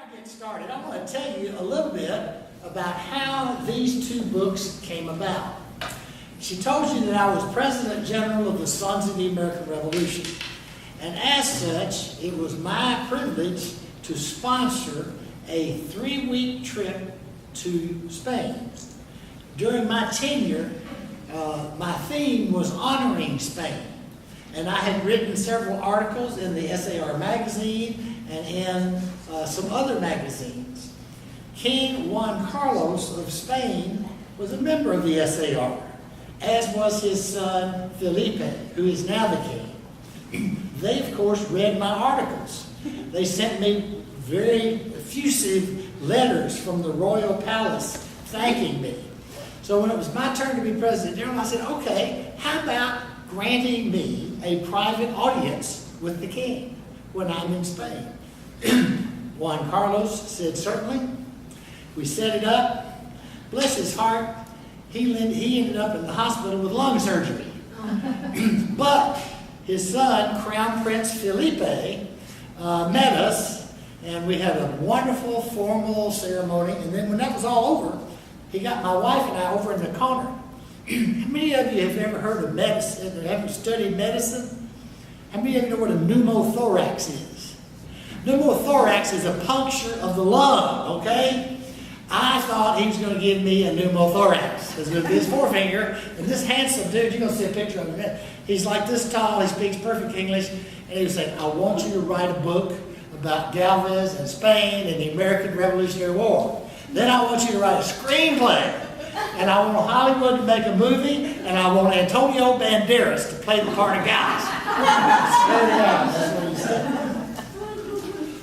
I get started, I want to tell you a little bit about how these two books came about. She told you that I was President General of the Sons of the American Revolution. And as such, it was my privilege to sponsor a 3-week trip to Spain. During my tenure, my theme was honoring Spain. And I had written several articles in the SAR magazine and in some other magazines. King Juan Carlos of Spain was a member of the SAR, as was his son Felipe, who is now the king. They, of course, read my articles. They sent me very effusive letters from the royal palace thanking me. So when it was my turn to be President General, I said, okay, how about granting me a private audience with the king when I'm in Spain? Juan Carlos said, certainly. We set it up. Bless his heart, he ended up in the hospital with lung surgery. But his son, Crown Prince Felipe, met us, and we had a wonderful formal ceremony. And then when that was all over, he got my wife and I over in the corner. How many of you have ever heard of medicine or ever studied medicine? How many of you know what a pneumothorax is? Pneumothorax is a puncture of the lung, okay? I thought he was going to give me a pneumothorax. Because with his forefinger, and this handsome dude, you're going to see a picture of him. He's like this tall, he speaks perfect English, and he was saying, I want you to write a book about Gálvez and Spain and the American Revolutionary War. Then I want you to write a screenplay. And I want Hollywood to make a movie, and I want Antonio Banderas to play the part of Gálvez. That's what he said.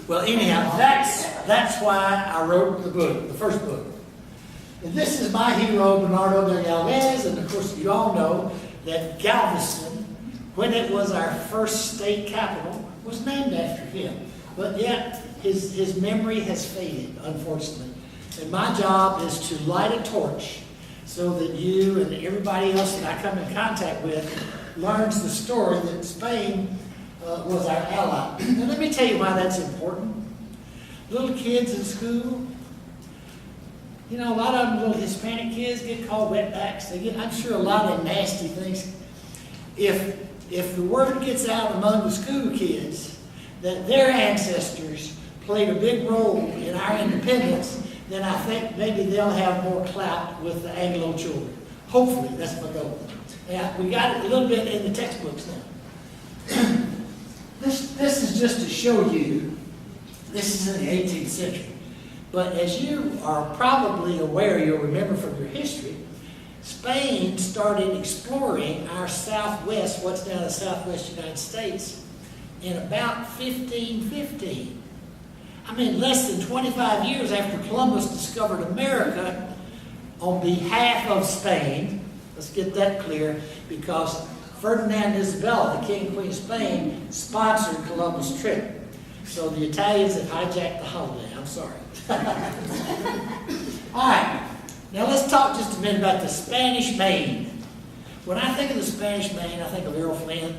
Well, anyhow, that's why I wrote the book, the first book. And this is my hero, Bernardo de Gálvez, and of course you all know that Galveston, when it was our first state capital, was named after him. But yet, his memory has faded, unfortunately. And my job is to light a torch so that you and everybody else that I come in contact with learns the story that Spain was our ally. And let me tell you why that's important. Little kids in school, you know, a lot of them little Hispanic kids get called wetbacks. I'm sure a lot of nasty things. If the word gets out among the school kids that their ancestors played a big role in our independence, then I think maybe they'll have more clout with the Anglo children. Hopefully, that's my goal. Yeah, we got it a little bit in the textbooks now. This is just to show you, this is in the 18th century. But as you are probably aware, you'll remember from your history, Spain started exploring our southwest, what's now the southwest United States, in about 1515. I mean, less than 25 years after Columbus discovered America on behalf of Spain. Let's get that clear, because Ferdinand and Isabella, the King and Queen of Spain, sponsored Columbus' trip. So the Italians have hijacked the holiday. I'm sorry. All right. Now let's talk just a minute about the Spanish Main. When I think of the Spanish Main, I think of Errol Flynn,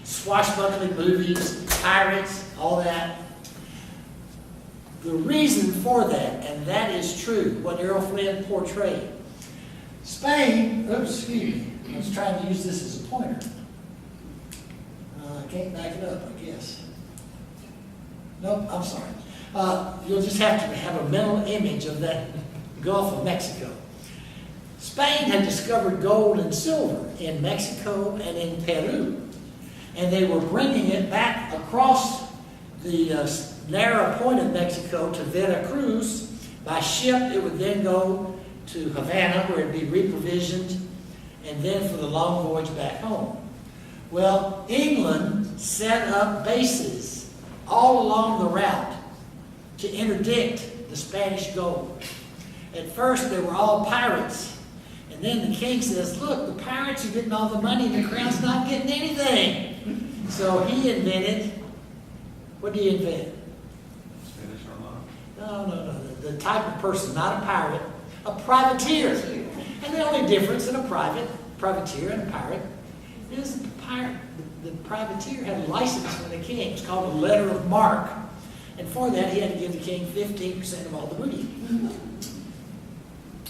swashbuckling movies, pirates, all that. The reason for that, and that is true, what Errol Flynn portrayed. Spain, excuse me, I was trying to use this as a pointer. I can't back it up, I guess. Nope, I'm sorry. You'll just have to have a mental image of that Gulf of Mexico. Spain had discovered gold and silver in Mexico and in Peru. And they were bringing it back across the narrow point of Mexico to Veracruz. By ship, it would then go to Havana, where it would be reprovisioned, and then for the long voyage back home. Well, England set up bases all along the route to interdict the Spanish gold. At first, they were all pirates. And then the king says, look, the pirates are getting all the money, the crown's not getting anything. So he invented, what did he invent? Spanish Armada? No. The type of person, not a pirate, a privateer. And the only difference in a privateer and a pirate is the privateer had a license from the king. It's called a letter of marque. And for that, he had to give the king 15% of all the booty.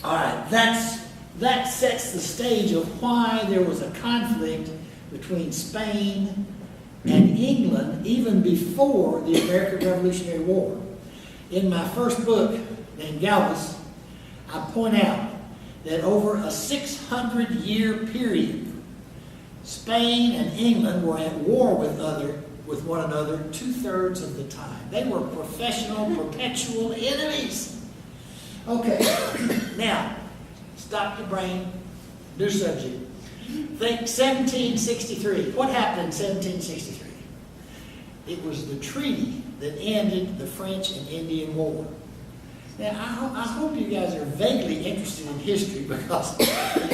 All right, that sets the stage of why there was a conflict between Spain and England even before the American Revolutionary War. In my first book, named Gálvez, I point out that over a 600-year period, Spain and England were at war with one another 2/3 of the time. They were professional, perpetual enemies. Okay, now, stop your brain, new subject. Think 1763. What happened in 1763? It was the treaty that ended the French and Indian War. Now, I hope you guys are vaguely interested in history because it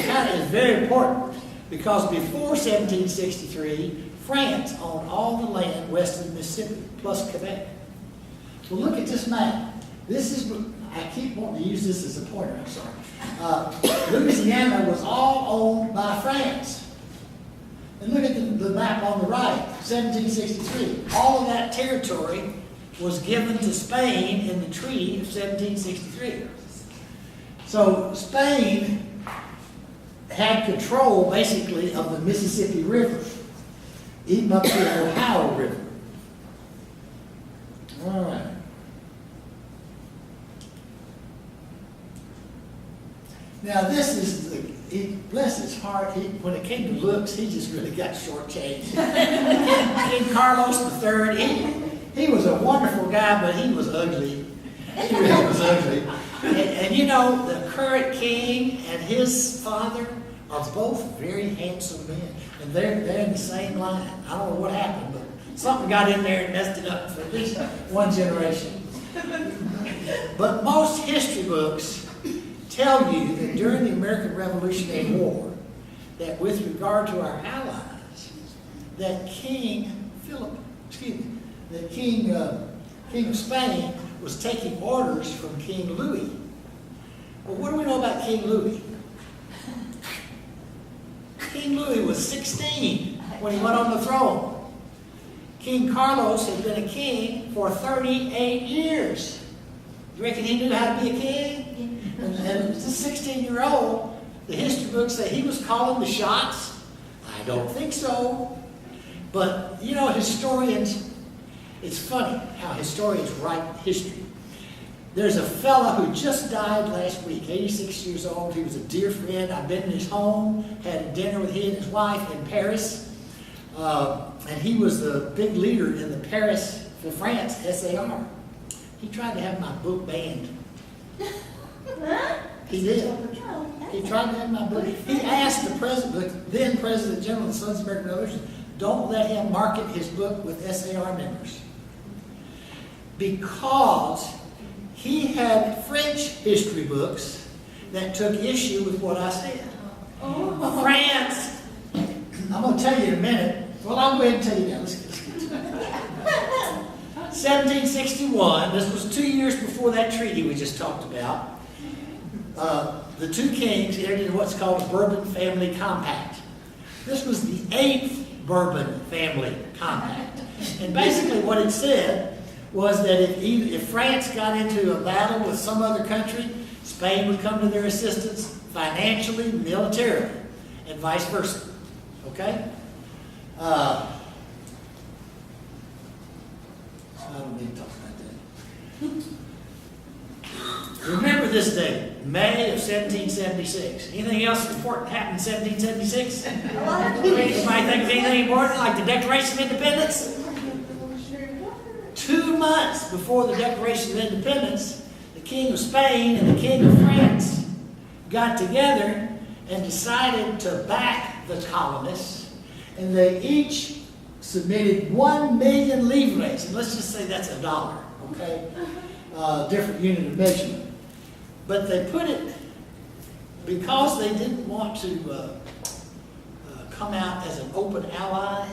kind of is very important. Because before 1763, France owned all the land west of the Mississippi, plus Quebec. Well, look at this map. This is, I keep wanting to use this as a pointer, I'm sorry. Louisiana was all owned by France. And look at the map on the right, 1763. All of that territory was given to Spain in the Treaty of 1763. So Spain had control, basically, of the Mississippi River, even up to the Ohio River. All right. Now this is, bless his heart, when it came to looks, he just really got shortchanged. King Carlos III, he was a wonderful guy, but he was ugly. He really was ugly. And you know, the current king and his father are both very handsome men. And they're in the same line. I don't know what happened, but something got in there and messed it up for at least one generation. But most history books tell you that during the American Revolutionary War, that with regard to our allies, that King of Spain was taking orders from King Louis. Well, what do we know about King Louis? King Louis was 16 when he went on the throne. King Carlos had been a king for 38 years. You reckon he knew how to be a king? And as a 16-year-old, the history books say he was calling the shots. I don't think so. But, you know, historians, it's funny how historians write history. There's a fella who just died last week, 86 years old. He was a dear friend. I've been in his home, had dinner with he and his wife in Paris. And he was the big leader in the Paris, for France, SAR. He tried to have my book banned. He did. He tried to have my book. He asked the president, the then President General of the Sons of American Revolution, don't let him market his book with SAR members. Because he had French history books that took issue with what I said. France, I'm going to tell you in a minute. Well, I'll go ahead and tell you now. Let's get to it. 1761, this was 2 years before that treaty we just talked about. The two kings entered into what's called a Bourbon Family Compact. This was the 8th Bourbon Family Compact. And basically what it said was that if France got into a battle with some other country, Spain would come to their assistance financially, militarily, and vice versa. Okay? I don't need to talk about that. Remember this date, May of 1776. Anything else important happened in 1776? Anybody think of anything important, like the Declaration of Independence? 2 months before the Declaration of Independence, the King of Spain and the King of France got together and decided to back the colonists, and they each submitted 1 million livres, and let's just say that's $1, okay? Different unit of measurement. But they put it, because they didn't want to come out as an open ally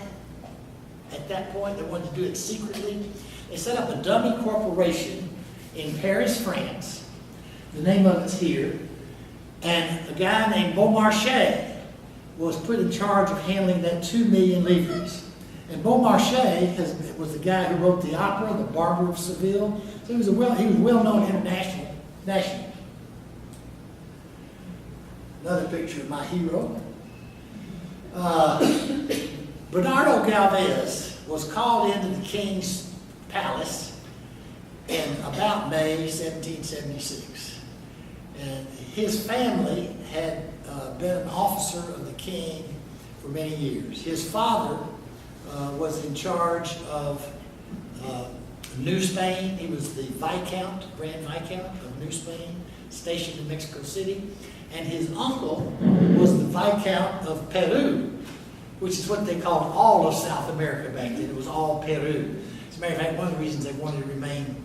at that point, they wanted to do it secretly. They set up a dummy corporation in Paris, France. The name of it's here. And a guy named Beaumarchais was put in charge of handling that 2 million livres. And Beaumarchais was the guy who wrote the opera, The Barber of Seville. So he was well known internationally. Another picture of my hero. Bernardo de Gálvez was called into the king's palace in about May 1776. And his family had been an officer of the king for many years. His father was in charge of New Spain. He was the Grand Viscount of New Spain, stationed in Mexico City. And his uncle was the Viscount of Peru, which is what they called all of South America back then. It was all Peru. As a matter of fact, one of the reasons they wanted to remain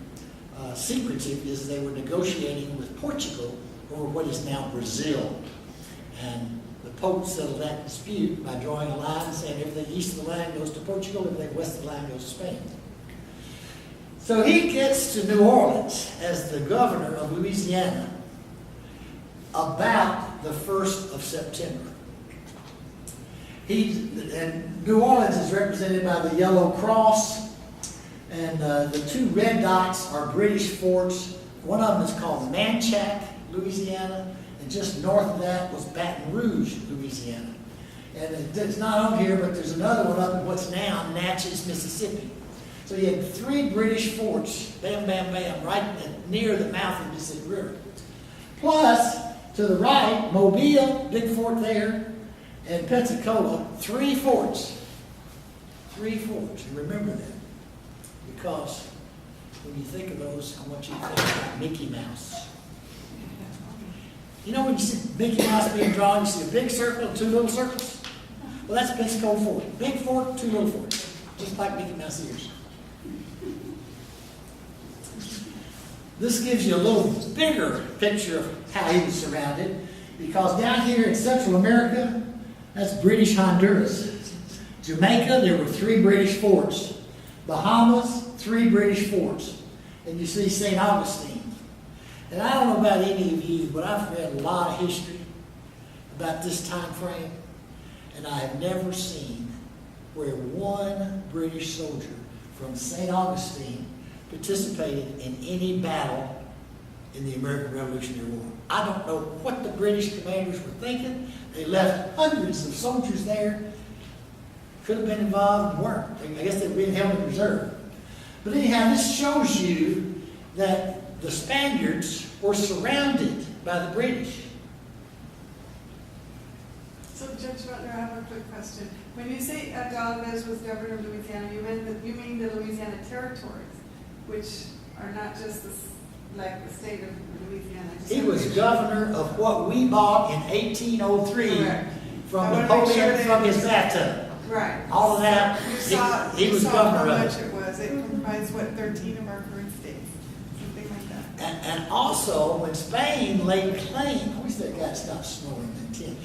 secretive is they were negotiating with Portugal over what is now Brazil. And the Pope settled that dispute by drawing a line and saying everything east of the line goes to Portugal, everything west of the line goes to Spain. So he gets to New Orleans as the governor of Louisiana about the 1st of September. And New Orleans is represented by the Yellow Cross, and the two red dots are British forts. One of them is called Manchac, Louisiana, and just north of that was Baton Rouge, Louisiana. And it's not on here, but there's another one up in what's now Natchez, Mississippi. So you had 3 British forts, bam, bam, bam, right near the mouth of the Mississippi River. Plus, to the right, Mobile, big fort there, and Pensacola, 3 forts. 3 forts. And remember that. Because when you think of those, I want you to think about Mickey Mouse. You know when you see Mickey Mouse being drawn, you see a big circle and 2 little circles? Well, that's Pensacola Fort. Big fort, 2 little forts. Just like Mickey Mouse ears. This gives you a little bigger picture of how he was surrounded, because down here in Central America, that's British Honduras. Jamaica, there were 3 British forts. Bahamas, 3 British forts. And you see St. Augustine. And I don't know about any of you, but I've read a lot of history about this time frame, and I have never seen where one British soldier from St. Augustine participated in any battle in the American Revolutionary War. I don't know what the British commanders were thinking. They left hundreds of soldiers there. Could have been involved and weren't. I guess they were being held in reserve. But anyhow, this shows you that the Spaniards were surrounded by the British. So, Judge Butler, I have a quick question. When you say Ed Gálvez was governor of Louisiana, you mean the Louisiana territories, which are not just like the state of Louisiana. He was governor of what we bought in 1803 Correct. from Napoleon from his bathtub. Right. All of that, he was governor how of much it was. It comprised, 13 of our current states? Something like that. And also, when Spain laid claim, I wish that guy stopped snoring that tin.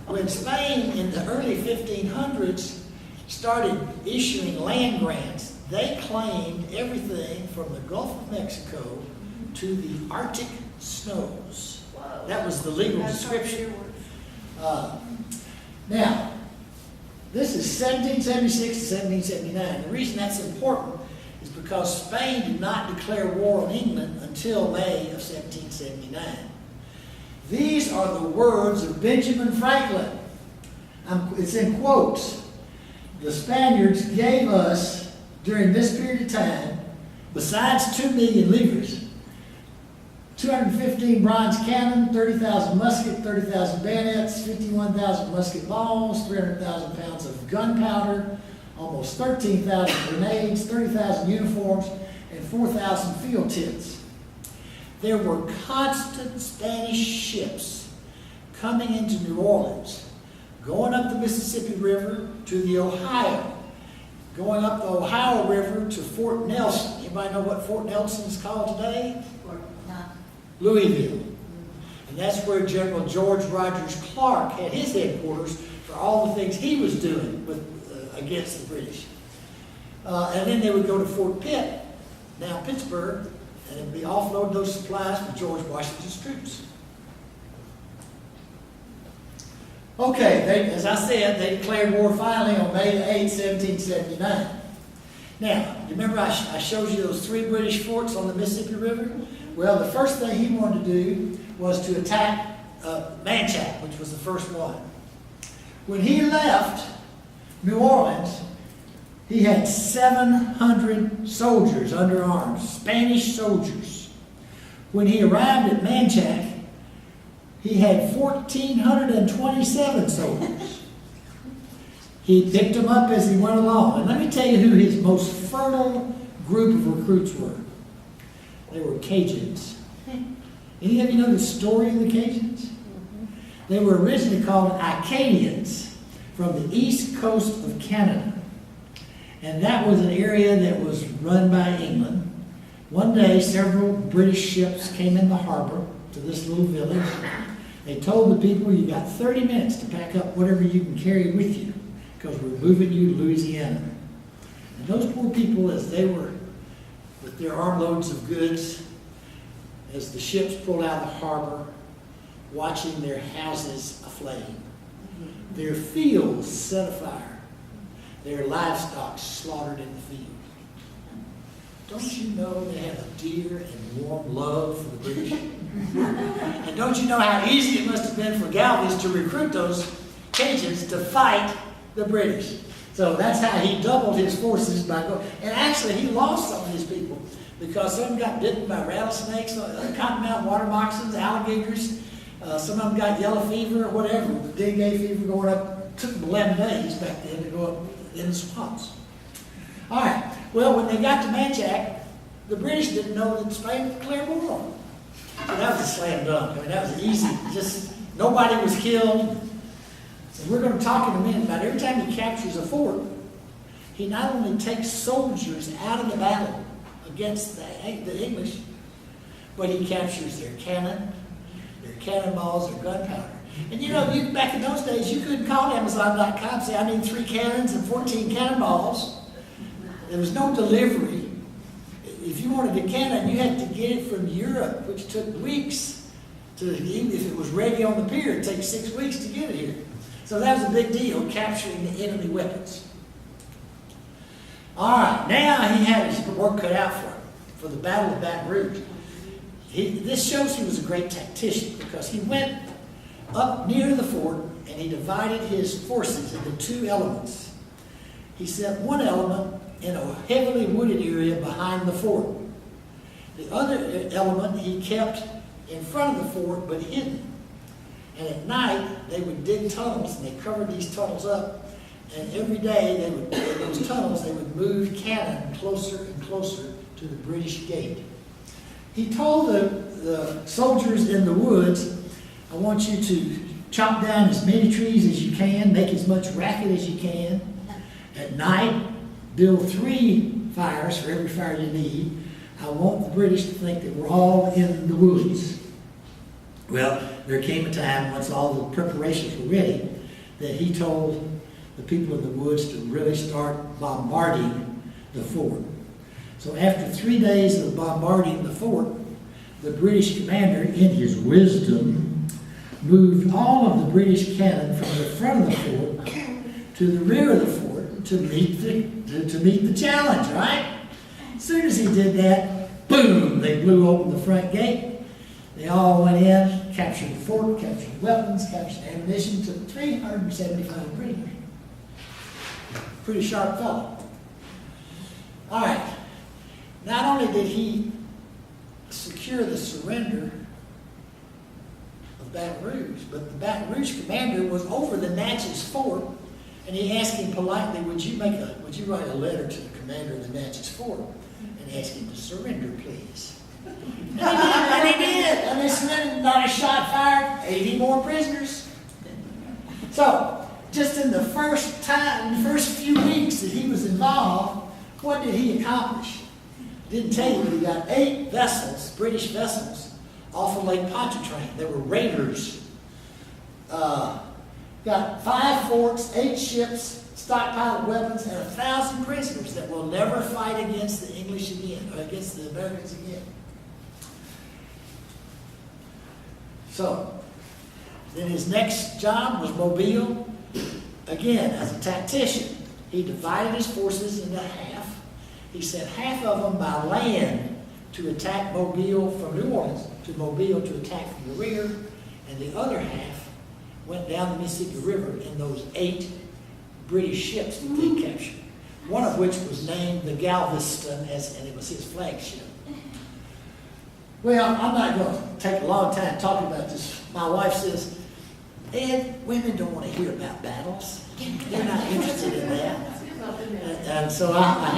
When Spain in the early 1500s started issuing land grants, they claimed everything from the Gulf of Mexico to the Arctic snows. Wow. That was the legal description. Now, this is 1776 to 1779. The reason that's important is because Spain did not declare war on England until May of 1779. These are the words of Benjamin Franklin. It's in quotes. The Spaniards gave us, during this period of time, besides 2 million livres, 215 bronze cannon, 30,000 musket, 30,000 bayonets, 51,000 musket balls, 300,000 pounds of gunpowder, almost 13,000 grenades, 30,000 uniforms, and 4,000 field tents. There were constant Spanish ships coming into New Orleans, going up the Mississippi River to the Ohio, going up the Ohio River to Fort Nelson. Anybody know what Fort Nelson is called today? Louisville. And that's where General George Rogers Clark had his headquarters for all the things he was doing against the British. And then they would go to Fort Pitt, now Pittsburgh, and it'd be offload those supplies with George Washington's troops. Okay, as I said, they declared war finally on May 8, 1779. Now, you remember I showed you those 3 British forts on the Mississippi River? Well, the first thing he wanted to do was to attack Manchac, which was the first one. When he left New Orleans, he had 700 soldiers under arms, Spanish soldiers. When he arrived at Manchac, he had 1,427 soldiers. He picked them up as he went along. And let me tell you who his most fertile group of recruits were. They were Cajuns. Any of you know the story of the Cajuns? They were originally called Acadians from the east coast of Canada. And that was an area that was run by England. One day, several British ships came in the harbor to this little village. They told the people, you got 30 minutes to pack up whatever you can carry with you, because we're moving you to Louisiana. And those poor people, as they were with their armloads of goods, as the ships pulled out of the harbor, watching their houses aflame, their fields set afire, their livestock slaughtered in the field. Don't you know they have a dear and warm love for the British? And don't you know how easy it must have been for Gálvez to recruit those Cajuns to fight the British? So that's how he doubled his forces by going. And actually, he lost some of his people because some of them got bitten by rattlesnakes, cottonmouth water moccasins, alligators. Some of them got yellow fever or whatever. The dengue fever going up. It took them 11 days back then to go up in the swamps. All right. Well, when they got to Manchac, the British didn't know that Spain declared war. So that was a slam dunk. I mean, that was easy. Just nobody was killed. And we're going to talk in a minute about every time he captures a fort, he not only takes soldiers out of the battle against the English, but he captures their cannon, their cannonballs, their gunpowder. And you know, back in those days, you couldn't call Amazon.com and say, I need 3 cannons and 14 cannonballs. There was no delivery. If you wanted a cannon, you had to get it from Europe, which took weeks. Even if it was ready on the pier, it'd take 6 weeks to get it here. So that was a big deal, capturing the enemy weapons. All right, now he had his work cut out for him, for the Battle of Baton Rouge. This shows he was a great tactician because he went up near the fort and he divided his forces into 2 elements. He sent one element in a heavily wooded area behind the fort. The other element he kept in front of the fort but hidden. And at night, they would dig tunnels, and they covered these tunnels up. And every day, in those tunnels, they would move cannon closer and closer to the British gate. He told the soldiers in the woods, I want you to chop down as many trees as you can, make as much racket as you can. At night, build 3 fires for every fire you need. I want the British to think that we're all in the woods. Well, there came a time, once all the preparations were ready, that he told the people in the woods to really start bombarding the fort. So after 3 days of bombarding the fort, the British commander, in his wisdom, moved all of the British cannon from the front of the fort to the rear of the fort to meet the challenge, right? As soon as he did that, boom, they blew open the front gate. They all went in, captured the fort, captured weapons, captured ammunition, took 375 prisoners. Pretty sharp fellow. All right. Not only did he secure the surrender of Baton Rouge, but the Baton Rouge commander was over the Natchez fort, and he asked him politely, would you write a letter to the commander of the Natchez fort and ask him to surrender, please? And he did. And they surrendered, not a shot fired, 80 more prisoners. So, just in the first few weeks that he was involved, what did he accomplish? Didn't tell you, he got 8 vessels, British vessels, off of Lake Pontchartrain. They were raiders. Got 5 forts, 8 ships, stockpiled weapons, and 1,000 prisoners that will never fight against the English again, or against the Americans again. So, Then his next job was Mobile, again, as a tactician. He divided his forces into half. He sent half of them by land to attack Mobile from New Orleans, to Mobile to attack from the rear, and the other half went down the Mississippi River in those 8 British ships that they captured, one of which was named the Galveston, and it was his flagship. Well, I'm not going to take a long time talking about this. My wife says, Ed, women don't want to hear about battles. They're not interested in that. And so I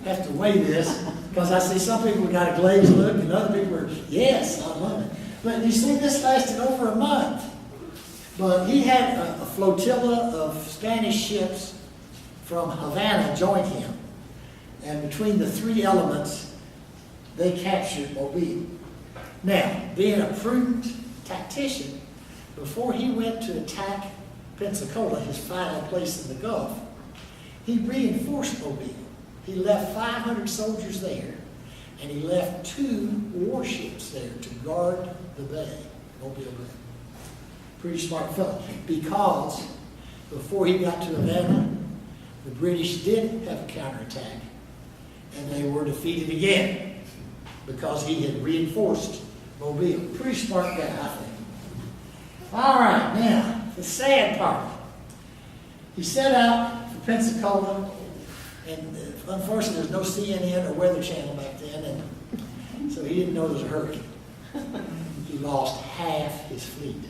have to weigh this, because I see some people got a glazed look and other people are, yes, I love it. But you see, this lasted over a month. But he had a flotilla of Spanish ships from Havana join him. And between the 3 elements, they captured Mobile. Now, being a prudent tactician, before he went to attack Pensacola, his final place in the Gulf, he reinforced Mobile. He left 500 soldiers there, and he left 2 warships there to guard the bay, Mobile Bay. Pretty smart fellow, because before he got to Havana, the British did have a counterattack, and they were defeated again because he had reinforced Mobile. Pretty smart guy, I think. All right, now, the sad part. He set out for Pensacola, and unfortunately, there's no CNN or Weather Channel back then, and so he didn't know there was a hurricane. He lost half his fleet.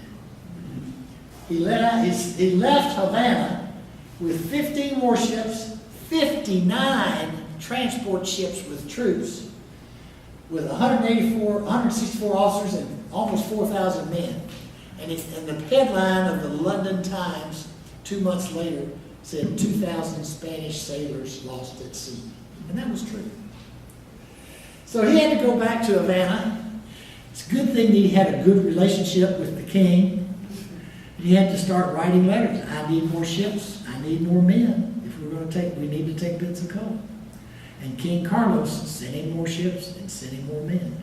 He left Havana with 15 warships, 59 transport ships with troops, with 164 officers and almost 4,000 men. And the headline of the London Times 2 months later said 2,000 Spanish sailors lost at sea. And that was true. So he had to go back to Havana. It's a good thing that he had a good relationship with the king. He had to start writing letters. I need more ships. I need more men. If we're going to we need to take Pensacola. And King Carlos sent him more ships and sent him more men.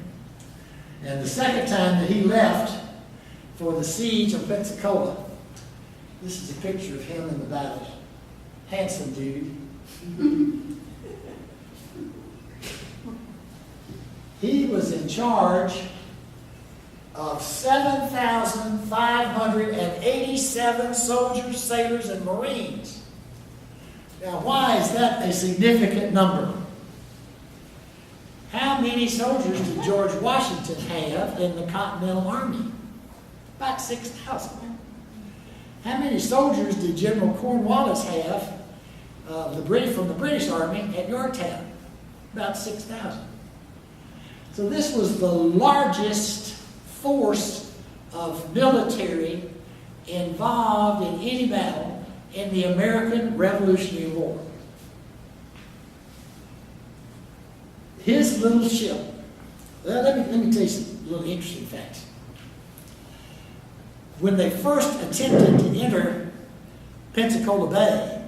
And the second time that he left for the siege of Pensacola, this is a picture of him in the battle. Handsome dude. He was in charge of 7,587 soldiers, sailors, and Marines. Now, why is that a significant number? How many soldiers did George Washington have in the Continental Army? About 6,000. How many soldiers did General Cornwallis have from the British Army at Yorktown? About 6,000. So this was the largest force of military involved in any battle in the American Revolutionary War. His little ship, well, let me tell you some little interesting facts. When they first attempted to enter Pensacola Bay,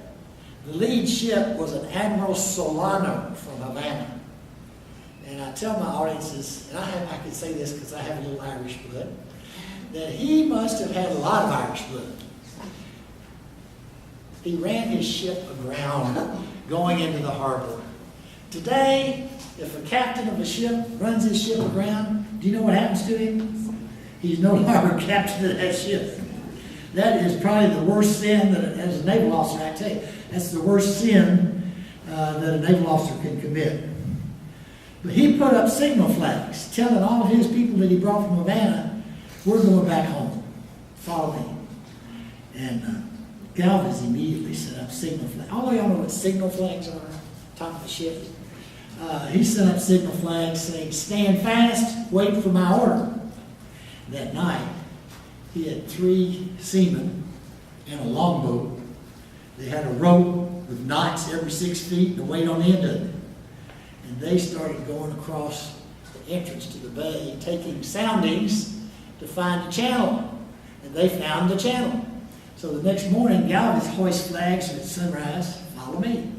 the lead ship was an Admiral Solano from Havana. And I tell my audiences, and I can say this because I have a little Irish blood, that he must have had a lot of Irish blood. He ran his ship aground going into the harbor. Today, if a captain of a ship runs his ship aground, do you know what happens to him? He's no longer captain of that ship. That is probably the worst sin that, as a naval officer, I tell you, that's the worst sin that a naval officer can commit. But he put up signal flags telling all of his people that he brought from Havana, we're going back home. Follow me. And Gálvez immediately set up signal flags. All of y'all know what signal flags are, top of the ship. He set up signal flags saying, stand fast, wait for my order. That night, he had 3 seamen in a longboat. They had a rope with knots every 6 feet and a weight on the end of it. And they started going across the entrance to the bay, taking soundings to find the channel. And they found the channel. So the next morning, Gálvez hoists flags at sunrise, follow me.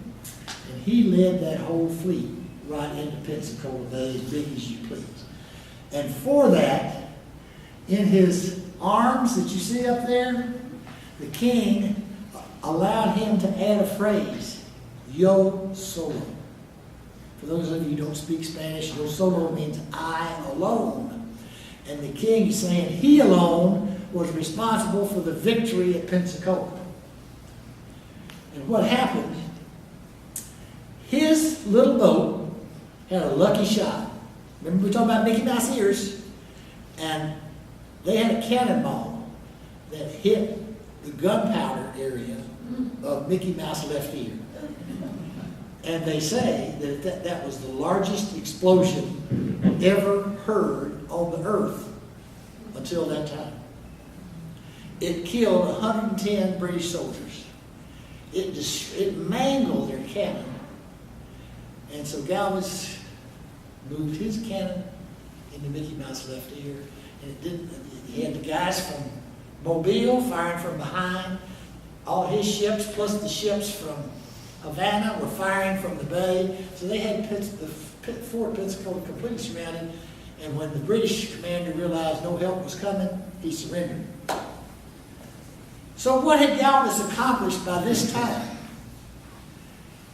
And he led that whole fleet right into Pensacola Bay, as big as you please. And for that, in his arms that you see up there, the king allowed him to add a phrase, yo solo. For those of you who don't speak Spanish, yo solo means I alone. And the king is saying he alone was responsible for the victory at Pensacola. And what happened, his little boat had a lucky shot. Remember we were talking about Mickey Mouse ears? And they had a cannonball that hit the gunpowder area of Mickey Mouse left ear. And they say that that was the largest explosion ever heard on the earth until that time. It killed 110 British soldiers. It mangled their cannon. And so Gálvez moved his cannon into Mickey Mouse left ear. And it didn't. He had the guys from Mobile firing from behind. All his ships, plus the ships from Havana, were firing from the bay. So they had Fort Pensacola completely surrounded. And when the British commander realized no help was coming, he surrendered. So what had Gálvez accomplished by this time?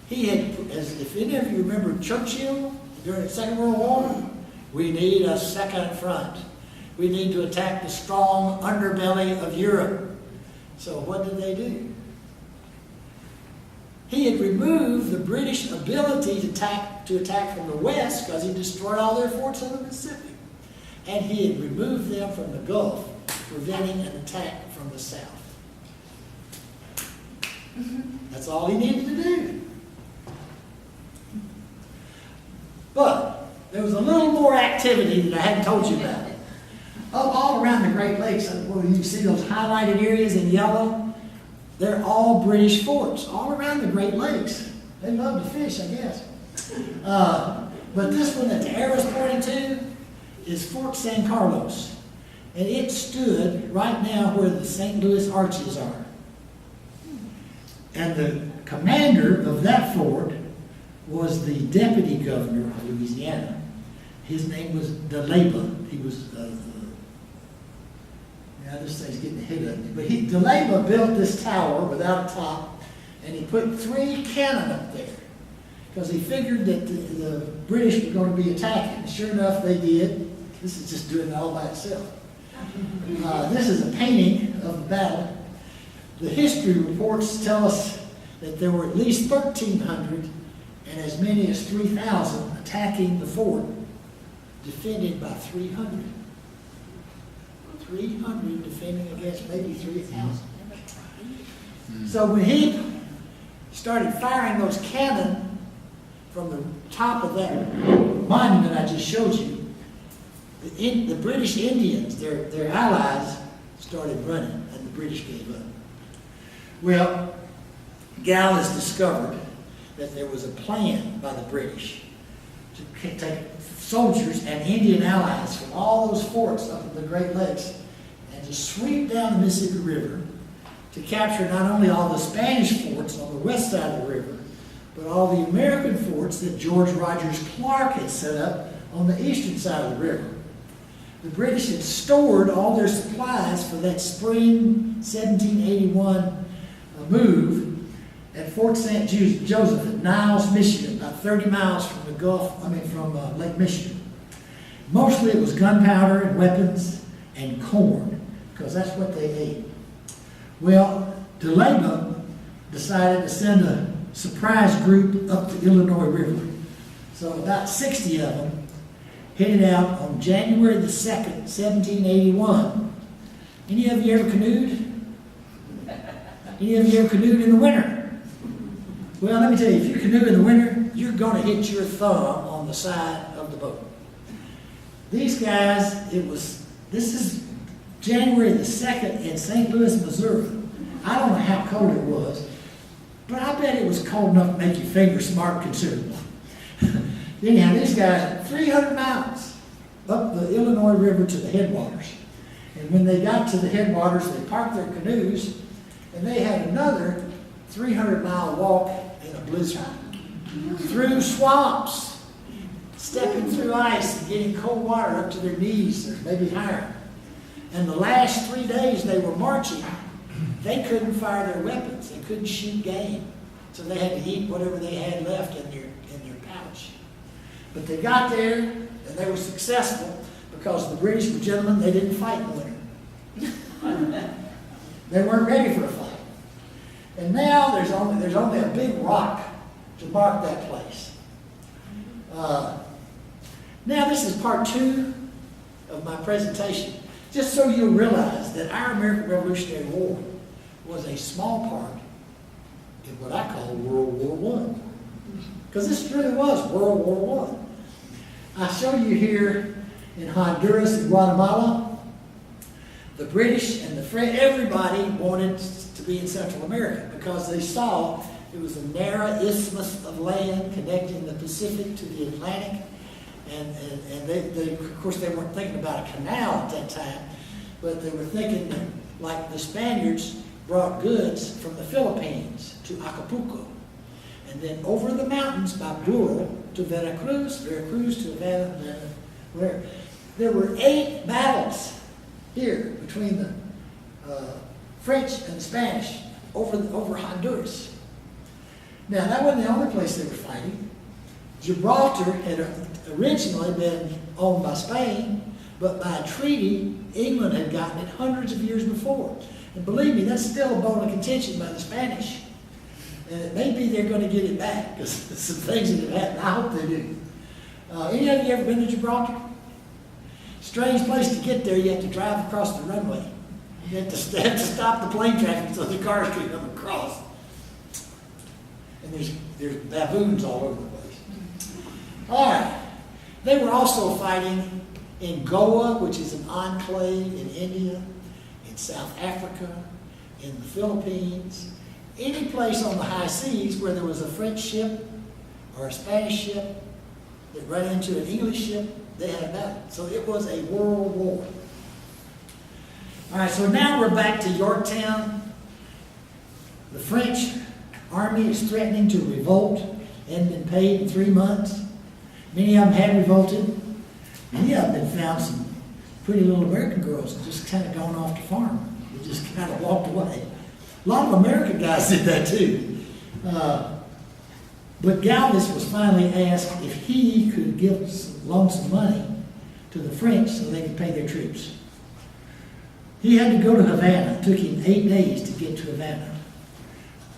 He had, if any of you remember Churchill during the Second World War, we need a second front. We need to attack the strong underbelly of Europe. So what did they do? He had removed the British ability to attack from the west because he destroyed all their forts on the Mississippi. And he had removed them from the Gulf, preventing an attack from the south. That's all he needed to do. But there was a little more activity that I hadn't told you about. All around the Great Lakes, where you see those highlighted areas in yellow, they're all British forts, all around the Great Lakes. They love to fish, I guess. But this one that the arrow's pointing to is Fort San Carlos. And it stood right now where the St. Louis Arches are. And the commander of that fort was the deputy governor of Louisiana. His name was De Leyba. He was, this thing's getting ahead of me. But De Leyba built this tower without a top, and he put 3 cannon up there because he figured that the British were going to be attacking. Sure enough, they did. This is just doing it all by itself. This is a painting of the battle. The history reports tell us that there were at least 1,300 and as many as 3,000 attacking the fort, defended by 300. 300 defending against maybe 3,000. So when he started firing those cannon from the top of that monument I just showed you, the British Indians, their allies, started running, and the British gave up. Well, Gálvez discovered that there was a plan by the British to take soldiers and Indian allies from all those forts up in the Great Lakes and to sweep down the Mississippi River to capture not only all the Spanish forts on the west side of the river, but all the American forts that George Rogers Clark had set up on the eastern side of the river. The British had stored all their supplies for that spring 1781 move at Fort St. Joseph at Niles, Michigan, about 30 miles from from Lake Michigan. Mostly it was gunpowder and weapons and corn, because that's what they ate. Well, De Leyba decided to send a surprise group up the Illinois River. So about 60 of them headed out on January the 2nd, 1781. Any of you ever canoed? Any of you ever canoed in the winter? Well, let me tell you, if you canoe in the winter, you're going to hit your thumb on the side of the boat. These guys, this is January the 2nd in St. Louis, Missouri. I don't know how cold it was, but I bet it was cold enough to make your fingers smart considerably. Anyhow, these guys, 300 miles up the Illinois River to the headwaters. And when they got to the headwaters, they parked their canoes, and they had another 300-mile walk in a blizzard, through swamps, stepping through ice and getting cold water up to their knees or maybe higher. And the last 3 days they were marching, they couldn't fire their weapons. They couldn't shoot game. So they had to eat whatever they had left in their pouch. But they got there, and they were successful because the British were gentlemen. They didn't fight in the winter. They weren't ready for a fight. And now there's only a big rock to mark that place. Now this is part 2 of my presentation, just so you'll realize that our American Revolutionary War was a small part in what I call World War I. Because this really was World War I. I show you here in Honduras and Guatemala, the British and the French, everybody wanted to be in Central America because they saw it was a narrow isthmus of land connecting the Pacific to the Atlantic. And they, of course, they weren't thinking about a canal at that time, but they were thinking like the Spaniards brought goods from the Philippines to Acapulco, and then over the mountains by Burro to Veracruz to Havana, where there were 8 battles here between the French and the Spanish over Honduras. Now, that wasn't the only place they were fighting. Gibraltar had originally been owned by Spain, but by a treaty, England had gotten it hundreds of years before. And believe me, that's still a bone of contention by the Spanish. And it may be they're going to get it back, because some things that have happened. I hope they do. Any of you ever been to Gibraltar? Strange place to get there. You have to drive across the runway. You have to stop the plane traffic so the cars can come across. And there's baboons all over the place. All right. They were also fighting in Goa, which is an enclave in India, in South Africa, in the Philippines, any place on the high seas where there was a French ship or a Spanish ship that ran into an English ship, they had a battle. So it was a world war. All right, so now we're back to Yorktown. The French army is threatening to revolt. Hadn't been paid in 3 months. Many of them had revolted. Many of them had found some pretty little American girls and just kind of gone off to farm. They just kind of walked away. A lot of American guys did that too. But Gálvez was finally asked if he could loan some money to the French so they could pay their troops. He had to go to Havana. It took him 8 days to get to Havana.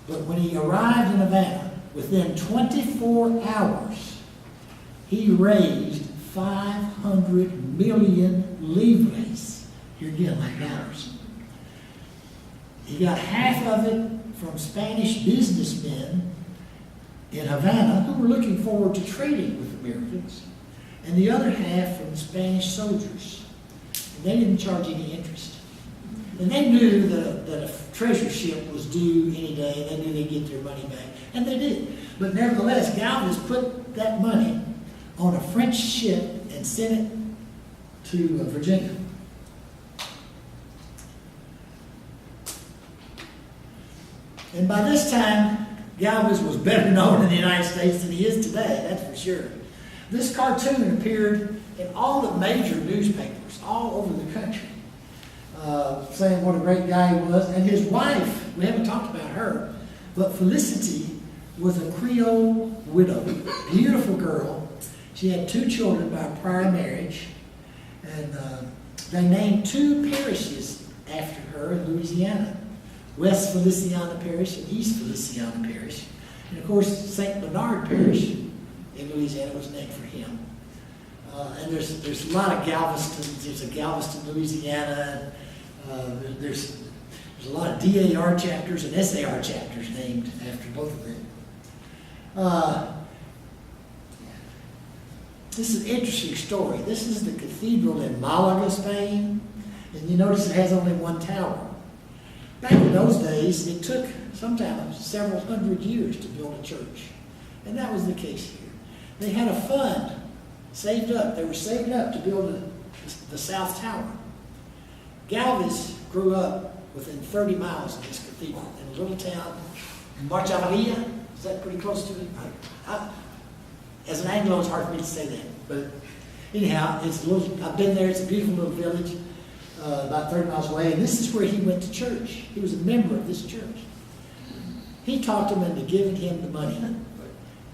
But when he arrived in Havana, within 24 hours, he raised 500 million livres. Here again, like dollars. He got half of it from Spanish businessmen in Havana who were looking forward to trading with Americans, and the other half from Spanish soldiers. And they didn't charge any interest. And they knew that a treasure ship was due any day, and they knew they'd get their money back. And they did. But nevertheless, Gálvez put that money on a French ship and sent it to Virginia. And by this time, Gálvez was better known in the United States than he is today, that's for sure. This cartoon appeared in all the major newspapers all over the country, saying what a great guy he was. And his wife, we haven't talked about her, but Felicity was a Creole widow, beautiful girl. She had 2 children by a prior marriage, and they named 2 parishes after her in Louisiana. West Feliciana Parish and East Feliciana Parish. And of course, St. Bernard Parish in Louisiana was named for him. And there's a lot of Galvestons. There's a Galveston, Louisiana. There's a lot of DAR chapters and SAR chapters named after both of them. This is an interesting story. This is the cathedral in Malaga, Spain. And you notice it has only 1 tower. Back in those days, it took sometimes several hundred years to build a church. And that was the case here. They had a fund saved up. They were saving up to build the South Tower. Gálvez grew up within 30 miles of this cathedral in a little town, Marchavarilla. Is that pretty close to it? As an Anglo, it's hard for me to say that. But anyhow, it's a little, I've been there. It's a beautiful little village. about 30 miles away, and this is where he went to church. He was a member of this church. He talked them into giving him the money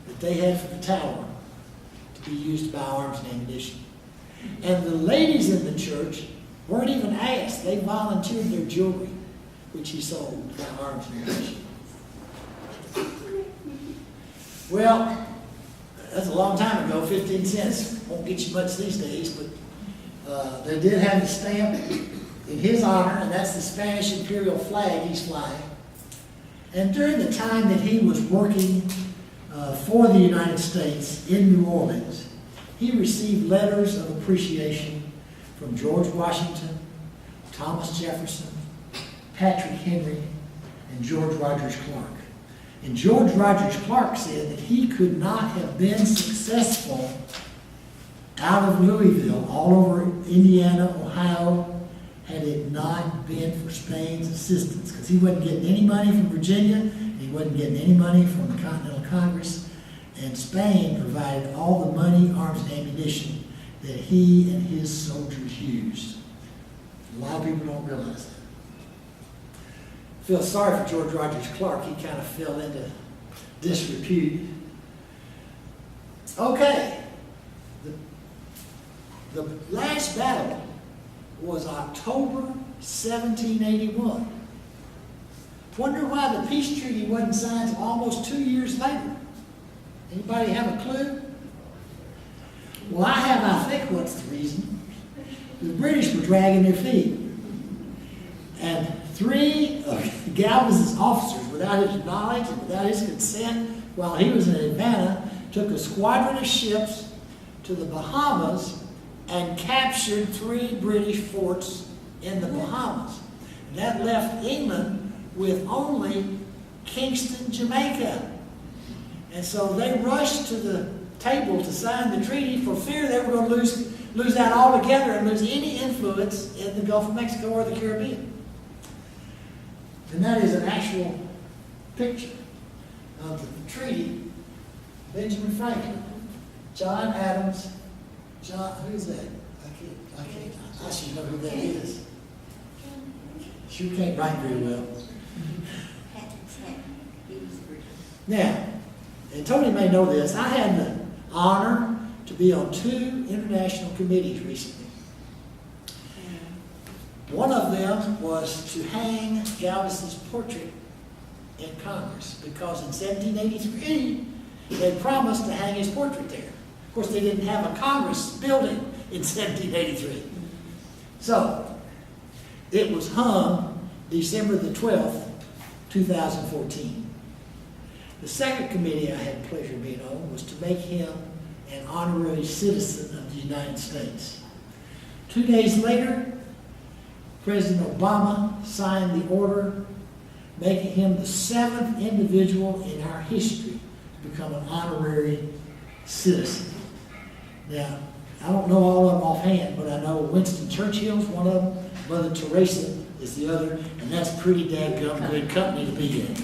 that they had for the tower to be used to buy arms and ammunition. And the ladies in the church weren't even asked. They volunteered their jewelry, which he sold to buy arms and ammunition. Well, that's a long time ago, 15 cents. Won't get you much these days, but they did have the stamp in his honor, and that's the Spanish imperial flag he's flying. And during the time that he was working for the United States in New Orleans, he received letters of appreciation from George Washington, Thomas Jefferson, Patrick Henry, and George Rogers Clark. And George Rogers Clark said that he could not have been successful out of Louisville, all over Indiana, Ohio, had it not been for Spain's assistance. Because he wasn't getting any money from Virginia, and he wasn't getting any money from the Continental Congress. And Spain provided all the money, arms, and ammunition that he and his soldiers used. A lot of people don't realize that. I feel sorry for George Rogers Clark. He kind of fell into disrepute. Okay. The last battle was October 1781. Wonder why the peace treaty wasn't signed until almost 2 years later. Anybody have a clue? Well, I think what's the reason. The British were dragging their feet. And 3 of Gálvez's officers, without his knowledge and without his consent, while he was in Havana, took a squadron of ships to the Bahamas and captured 3 British forts in the Bahamas. And that left England with only Kingston, Jamaica. And so they rushed to the table to sign the treaty for fear they were going to lose that altogether and lose any influence in the Gulf of Mexico or the Caribbean. And that is an actual picture of the treaty. Benjamin Franklin, John Adams, who's that? I should know who that is. Sure can't write very well. Now, and Tony may know this, I had the honor to be on 2 international committees recently. One of them was to hang Gálvez's portrait in Congress, because in 1783, they promised to hang his portrait there. Of course, they didn't have a Congress building in 1783. So, it was hung December the 12th, 2014. The second committee I had the pleasure of being on was to make him an honorary citizen of the United States. 2 days later, President Obama signed the order making him the 7th individual in our history to become an honorary citizen. Now, I don't know all of them offhand, but I know Winston Churchill's one of them, Mother Teresa is the other, and that's pretty dadgum good company to be in.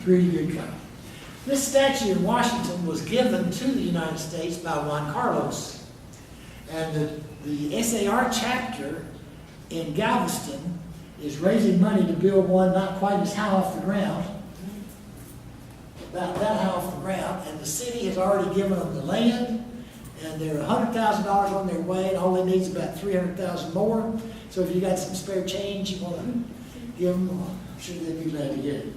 Pretty good company. This statue in Washington was given to the United States by Juan Carlos. And the SAR chapter in Galveston is raising money to build one not quite as high off the ground, about that high off the ground, and the city has already given them the land, and they're $100,000 on their way, and all they need is about $300,000 more. So if you got some spare change you want to give them, I'm sure they'd be glad to get it.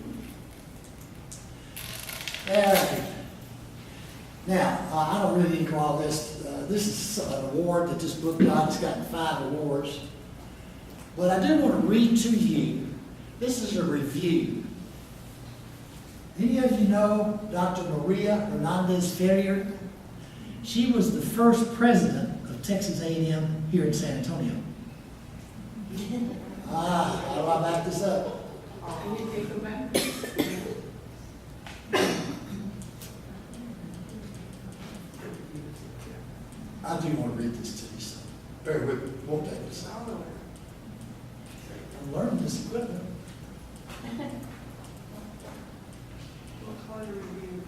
All right. Now, I don't really need to go all this. This is an award that this book got. It's gotten 5 awards. But I do want to read to you. This is a review. Any of you know Dr. Maria Hernandez Ferrier? She was the first president of Texas A&M here in San Antonio. How do I back this up? Can you take them back? I do want to read this to you, so bear with me. Won't take this. I'm learning this equipment. We'll call it a review.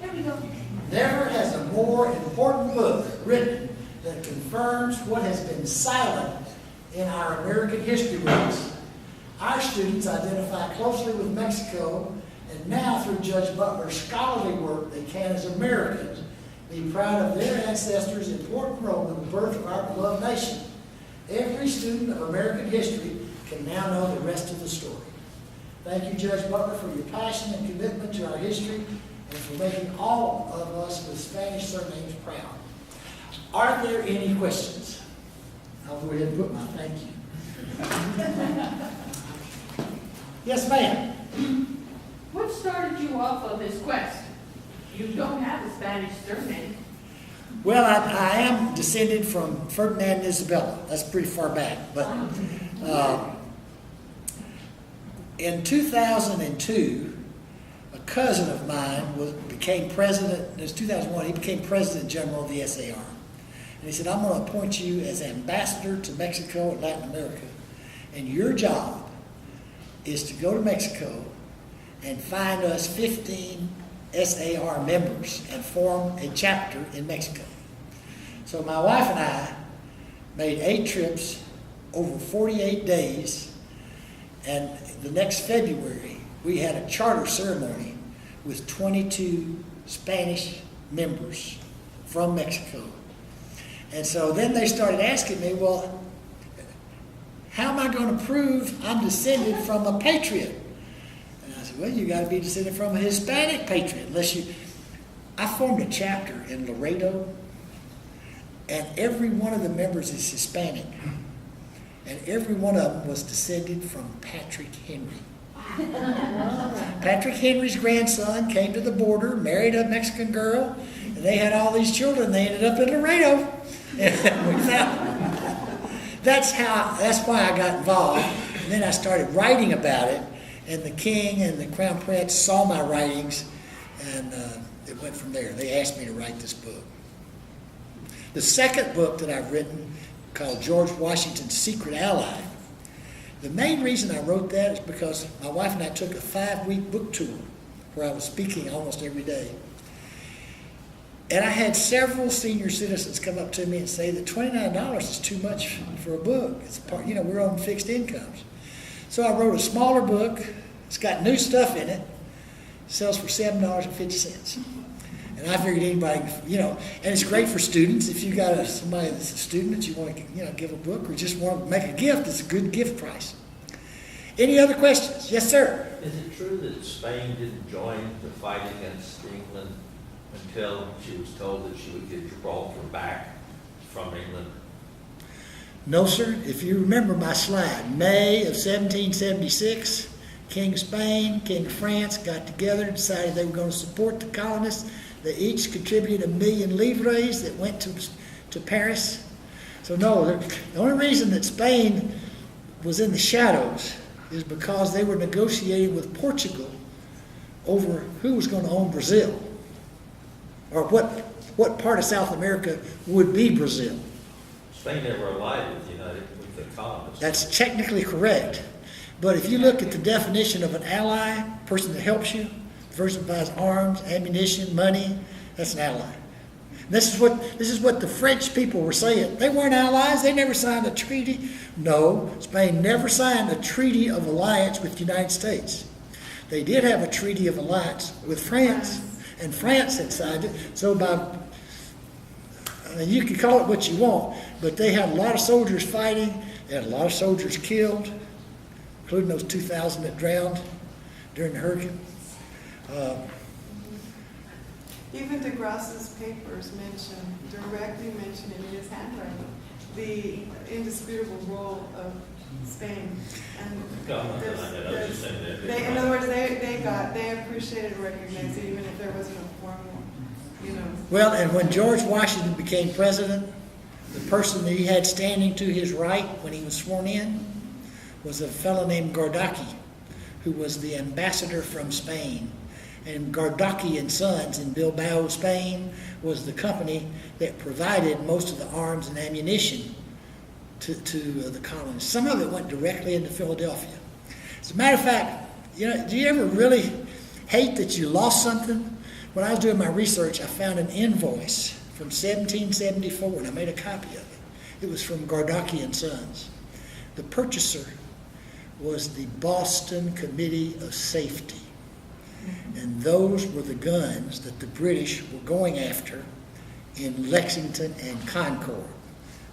There we go. Never has a more more important book written that confirms what has been silent in our American history books. Our students identify closely with Mexico, and now through Judge Butler's scholarly work, they can, as Americans, be proud of their ancestors' important role in the birth of our beloved nation. Every student of American history can now know the rest of the story. Thank you, Judge Butler, for your passion and commitment to our history and for making all of us with Spanish surnames proud. Are there any questions? I'll go ahead and put my thank you. Yes, ma'am. What started you off on this quest? You don't have a Spanish surname. Well, I am descended from Ferdinand and Isabella. That's pretty far back. But in 2002, a cousin of mine became president. It was 2001. He became president general of the SAR. And he said, I'm going to appoint you as ambassador to Mexico and Latin America. And your job is to go to Mexico and find us 15 SAR members and form a chapter in Mexico. So my wife and I made 8 trips over 48 days, and the next February we had a charter ceremony with 22 Spanish members from Mexico. And so then they started asking me, well, how am I going to prove I'm descended from a patriot? And I said, well, you got to be descended from a Hispanic patriot. I formed a chapter in Laredo, and every one of the members is Hispanic. And every one of them was descended from Patrick Henry. Patrick Henry's grandson came to the border, married a Mexican girl, and they had all these children. They ended up in Laredo. That's why I got involved. And then I started writing about it, and the king and the crown prince saw my writings, and it went from there. They asked me to write this book. The second book that I've written, called George Washington's Secret Ally, the main reason I wrote that is because my wife and I took a 5-week book tour where I was speaking almost every day. And I had several senior citizens come up to me and say that $29 is too much for a book. It's part, we're on fixed incomes. So I wrote a smaller book. It's got new stuff in it. Sells for $7.50. And I figured anybody, and it's great for students. If you got somebody that's a student that you want to, give a book or just want to make a gift, it's a good gift price. Any other questions? Yes, sir. Is it true that Spain didn't join the fight against England until she was told that she would get Gibraltar back from England? No, sir. If you remember my slide, May of 1776, King of Spain, King of France got together and decided they were going to support the colonists. They each contributed 1 million livres that went to Paris. So no, the only reason that Spain was in the shadows is because they were negotiating with Portugal over who was going to own Brazil, or what part of South America would be Brazil. Spain never allied with the colonists. That's technically correct. But if you look at the definition of an ally, person that helps you, the person that buys arms, ammunition, money, that's an ally. This is what the French people were saying. They weren't allies. They never signed a treaty. No, Spain never signed a treaty of alliance with the United States. They did have a treaty of alliance with France, and France had signed it. So you can call it what you want, but they had a lot of soldiers fighting. They had a lot of soldiers killed, including those 2,000 that drowned during the hurricane. Even de Grasse's papers directly mention in his handwriting the indisputable role of Spain. And in other words, they appreciated and recognized it, even if there wasn't a formal, Well, and when George Washington became president, the person that he had standing to his right when he was sworn in was a fellow named Gardaki, who was the ambassador from Spain. And Gardaki and Sons in Bilbao, Spain, was the company that provided most of the arms and ammunition to the colonists. Some of it went directly into Philadelphia. As a matter of fact, do you ever really hate that you lost something? When I was doing my research, I found an invoice from 1774, and I made a copy of it. It was from Gardocki and Sons. The purchaser was the Boston Committee of Safety. And those were the guns that the British were going after in Lexington and Concord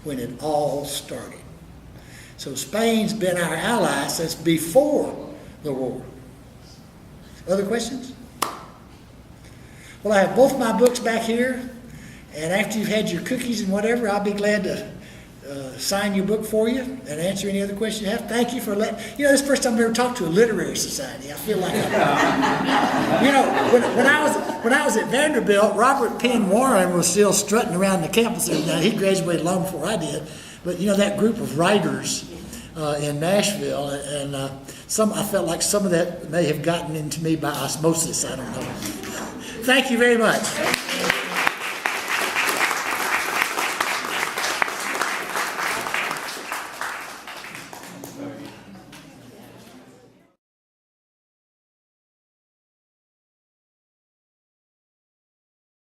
when it all started. So Spain's been our ally since before the war. Other questions? Well, I have both my books back here, and after you've had your cookies and whatever, I'll be glad to sign your book for you and answer any other questions you have. Thank you for letting, this is the first time I've ever talked to a literary society. I feel like, when I was at Vanderbilt, Robert Penn Warren was still strutting around the campus. Now, he graduated long before I did, but that group of writers in Nashville, and I felt like some of that may have gotten into me by osmosis. I don't know. Thank you very much.